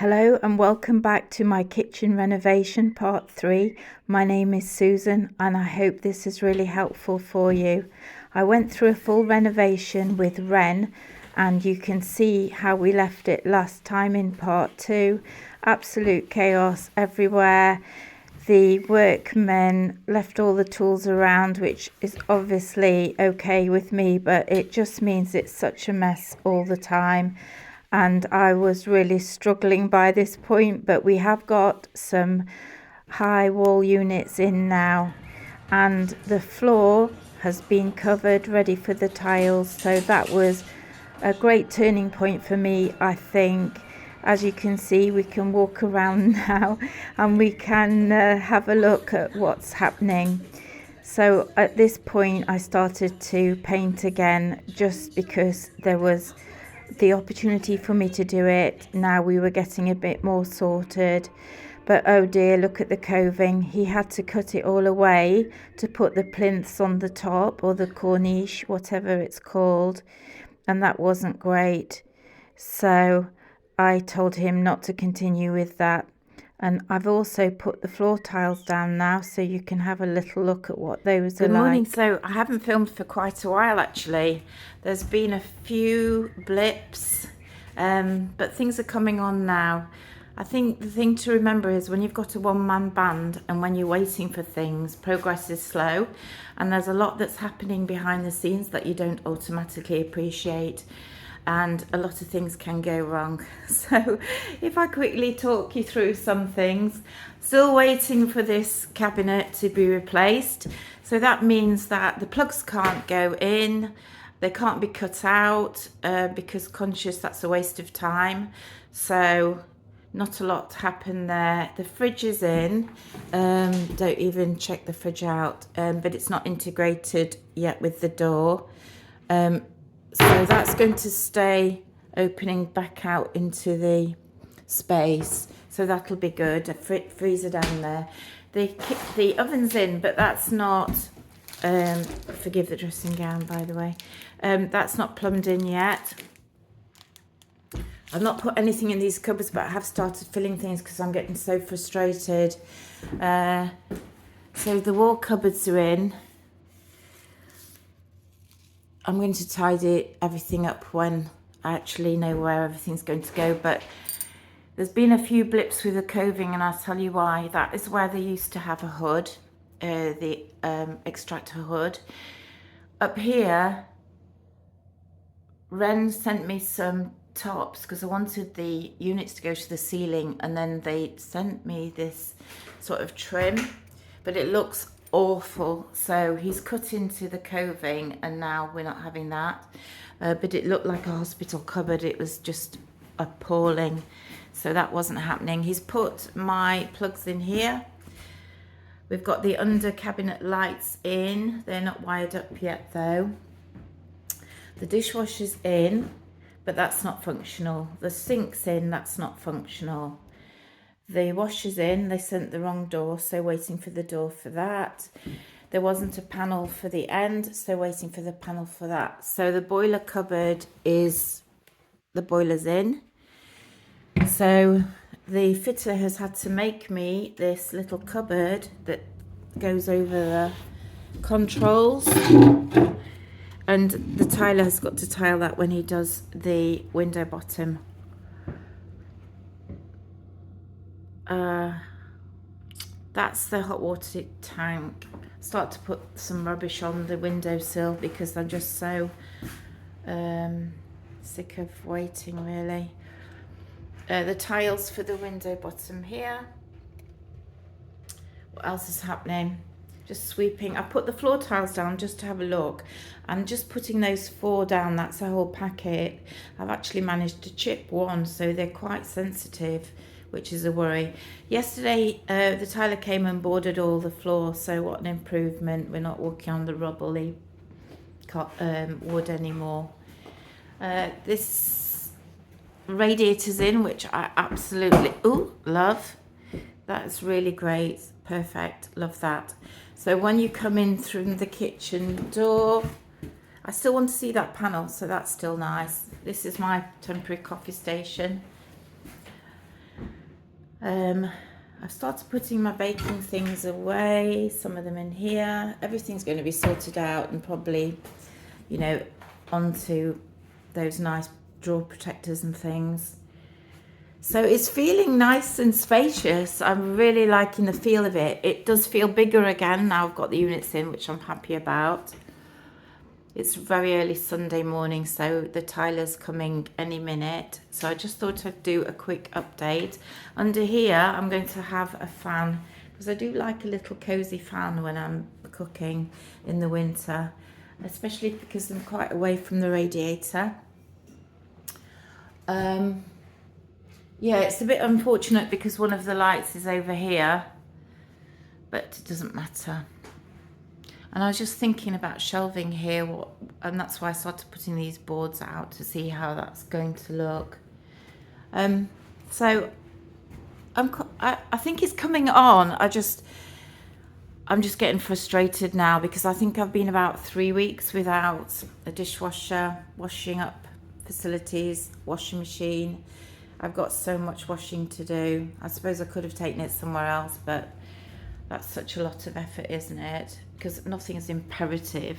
Hello and welcome back to my kitchen renovation part 3. My name is Susan and I hope this is really helpful for you. I went through a full renovation with Wren and you can see how we left it last time in part 2. Absolute chaos everywhere. The workmen left all the tools around, which is obviously okay with me, but it just means it's such a mess all the time. And I was really struggling by this point, but we have got some high wall units in now, and the floor has been covered ready for the tiles, so that was a great turning point for me, I think. As you can see, we can walk around now and we can have a look at what's happening. So at this point I started to paint again just because there was the opportunity for me to do it. Now we were getting a bit more sorted, but oh dear, look at the coving. He had to cut it all away to put the plinths on the top, or the corniche, whatever it's called, and that wasn't great. So I told him not to continue with that. And I've also put the floor tiles down now, so you can have a little look at what those are like. Good morning. So I haven't filmed for quite a while actually. There's been a few blips, but things are coming on now. I think the thing to remember is when you've got a one-man band and when you're waiting for things, progress is slow, and there's a lot that's happening behind the scenes that you don't automatically appreciate. And a lot of things can go wrong. So if I quickly talk you through some things, still waiting for this cabinet to be replaced. So that means that the plugs can't go in, they can't be cut out because conscious that's a waste of time. So not a lot happened there. The fridge is in, don't even check the fridge out, but it's not integrated yet with the door. So that's going to stay opening back out into the space. So that'll be good. A freezer down there. The oven's in, but that's not, forgive the dressing gown by the way, that's not plumbed in yet. I've not put anything in these cupboards, but I have started filling things because I'm getting so frustrated. So the wall cupboards are in. I'm going to tidy everything up when I actually know where everything's going to go, but there's been a few blips with the coving and I'll tell you why. That is where they used to have a hood, the extractor hood. Up here, Wren sent me some tops because I wanted the units to go to the ceiling, and then they sent me this sort of trim, but it looks awful. So he's cut into the coving and now we're not having that, but it looked like a hospital cupboard. It was just appalling, so that wasn't happening. He's put my plugs in here. We've got the under cabinet lights in, they're not wired up yet though. The dishwasher's in, but that's not functional. The sink's in, that's not functional. The washer's in, they sent the wrong door, so waiting for the door for that. There wasn't a panel for the end, so waiting for the panel for that. So the boiler cupboard is, the boiler's in. So the fitter has had to make me this little cupboard that goes over the controls. And the tiler has got to tile that when he does the window bottom. That's the hot water tank. Start to put some rubbish on the windowsill because I'm just so sick of waiting really. The tiles for the window bottom here. What else is happening? Just sweeping. I put the floor tiles down just to have a look, and just putting those 4 down, that's a whole packet. I've actually managed to chip one, so they're quite sensitive, which is a worry. Yesterday, the tiler came and boarded all the floor, so what an improvement. We're not walking on the rubbly wood anymore. This radiator's in, which I absolutely love. That's really great, perfect, love that. So when you come in through the kitchen door, I still want to see that panel, so that's still nice. This is my temporary coffee station. I've started putting my baking things away, some of them in here. Everything's going to be sorted out and probably, you know, onto those nice drawer protectors and things. So it's feeling nice and spacious. I'm really liking the feel of it. It does feel bigger again now I've got the units in, which I'm happy about. It's very early Sunday morning, so the tiler's coming any minute. So I just thought I'd do a quick update. Under here, I'm going to have a fan, because I do like a little cozy fan when I'm cooking in the winter, especially because I'm quite away from the radiator. Yeah, it's a bit unfortunate because one of the lights is over here, but it doesn't matter. And I was just thinking about shelving here, and that's why I started putting these boards out to see how that's going to look. So I think it's coming on. I'm just getting frustrated now because I think I've been about 3 weeks without a dishwasher, washing up facilities, washing machine. I've got so much washing to do. I suppose I could have taken it somewhere else, but that's such a lot of effort, isn't it? Because nothing's imperative.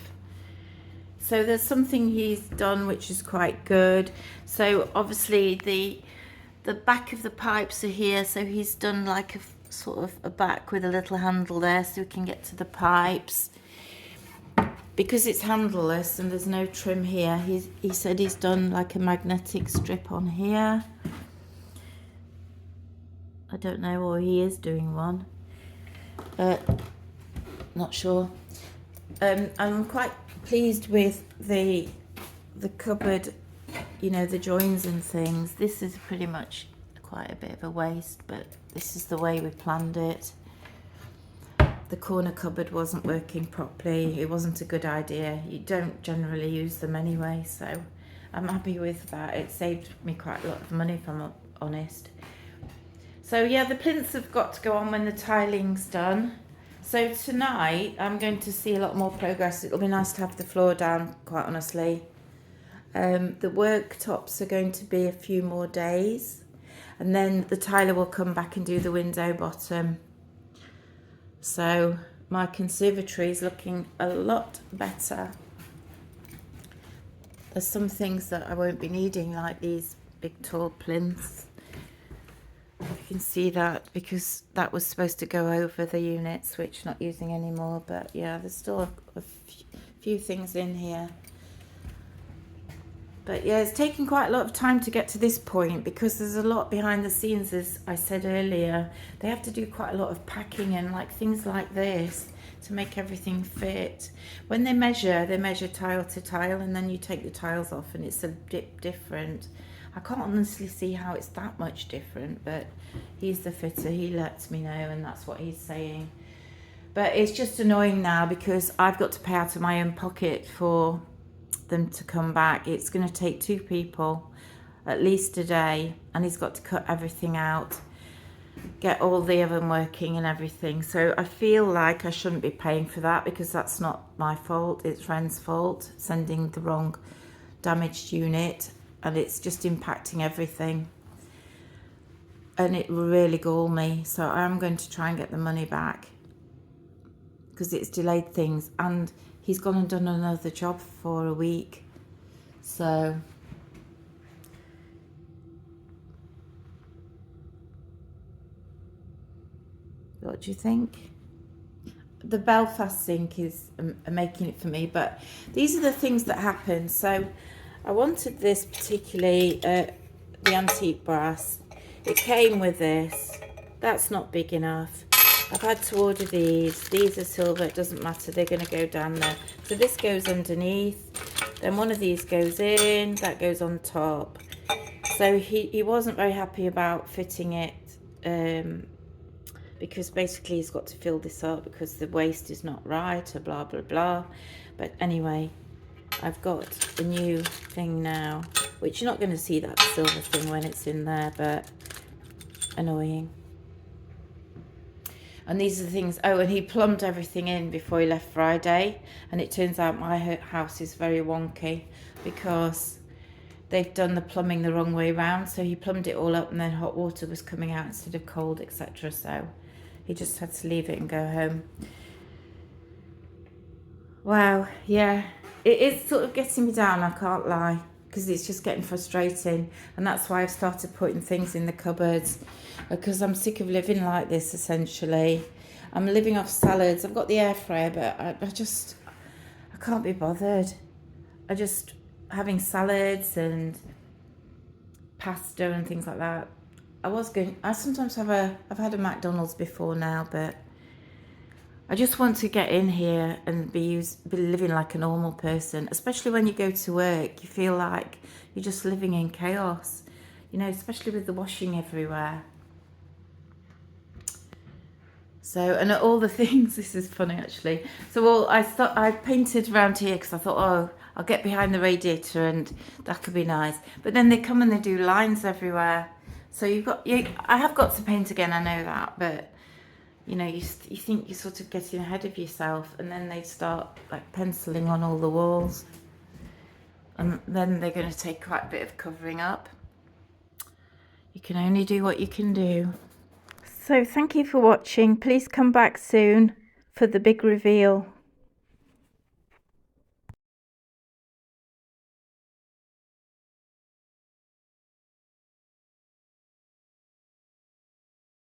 So there's something he's done which is quite good. So obviously the back of the pipes are here, so he's done like a sort of a back with a little handle there so we can get to the pipes. Because it's handleless and there's no trim here, he said he's done like a magnetic strip on here. I don't know, or he is doing one. Not sure. I'm quite pleased with the cupboard, you know, the joins and things. This is pretty much quite a bit of a waste, but this is the way we planned it. The corner cupboard wasn't working properly. It wasn't a good idea. You don't generally use them anyway, so I'm happy with that. It saved me quite a lot of money, if I'm honest. So yeah, the plinths have got to go on when the tiling's done. So tonight I'm going to see a lot more progress. It'll be nice to have the floor down, quite honestly. The worktops are going to be a few more days, and then the tiler will come back and do the window bottom. So my conservatory is looking a lot better. There's some things that I won't be needing, like these big tall plinths. You can see that because that was supposed to go over the units, which not using anymore. But yeah, there's still a few things in here. But yeah, it's taken quite a lot of time to get to this point because there's a lot behind the scenes, as I said earlier. They have to do quite a lot of packing and like things like this to make everything fit. When they measure tile to tile, and then you take the tiles off and it's a bit different. I can't honestly see how it's that much different, but he's the fitter, he lets me know, and that's what he's saying. But it's just annoying now because I've got to pay out of my own pocket for them to come back. It's going to take 2 people at least a day, and he's got to cut everything out, get all the oven working and everything. So I feel like I shouldn't be paying for that because that's not my fault, it's Wren's fault, sending the wrong damaged unit. And it's just impacting everything. And it will really gall me. So I am going to try and get the money back. Because it's delayed things. And he's gone and done another job for a week. So what do you think? The Belfast sink is making it for me. But these are the things that happen. So I wanted this particularly, the antique brass. It came with this. That's not big enough. I've had to order these. These are silver, it doesn't matter, they're going to go down there. So this goes underneath. Then one of these goes in, that goes on top. So he wasn't very happy about fitting it, because basically he's got to fill this up because the waist is not right, or blah, blah, blah. But anyway, I've got a new thing now, which you're not going to see that silver thing when it's in there, but annoying. And these are the things, oh, and he plumbed everything in before he left Friday, and it turns out my house is very wonky because they've done the plumbing the wrong way round, so he plumbed it all up and then hot water was coming out instead of cold, etc. So he just had to leave it and go home. Wow, yeah, it is sort of getting me down, I can't lie, because it's just getting frustrating, and that's why I've started putting things in the cupboards, because I'm sick of living like this. Essentially, I'm living off salads. I've got the air fryer, but I can't be bothered. I just having salads and pasta and things like that. I sometimes I've had a McDonald's before now, but I just want to get in here and be living like a normal person, especially when you go to work. You feel like you're just living in chaos, especially with the washing everywhere. So, and all the things, this is funny actually. So, I painted around here because I thought, oh, I'll get behind the radiator and that could be nice. But then they come and they do lines everywhere. So I have got to paint again, I know that, but you think you're sort of getting ahead of yourself, and then they start like penciling on all the walls, and then they're going to take quite a bit of covering up. You can only do what you can do. So thank you for watching. Please come back soon for the big reveal.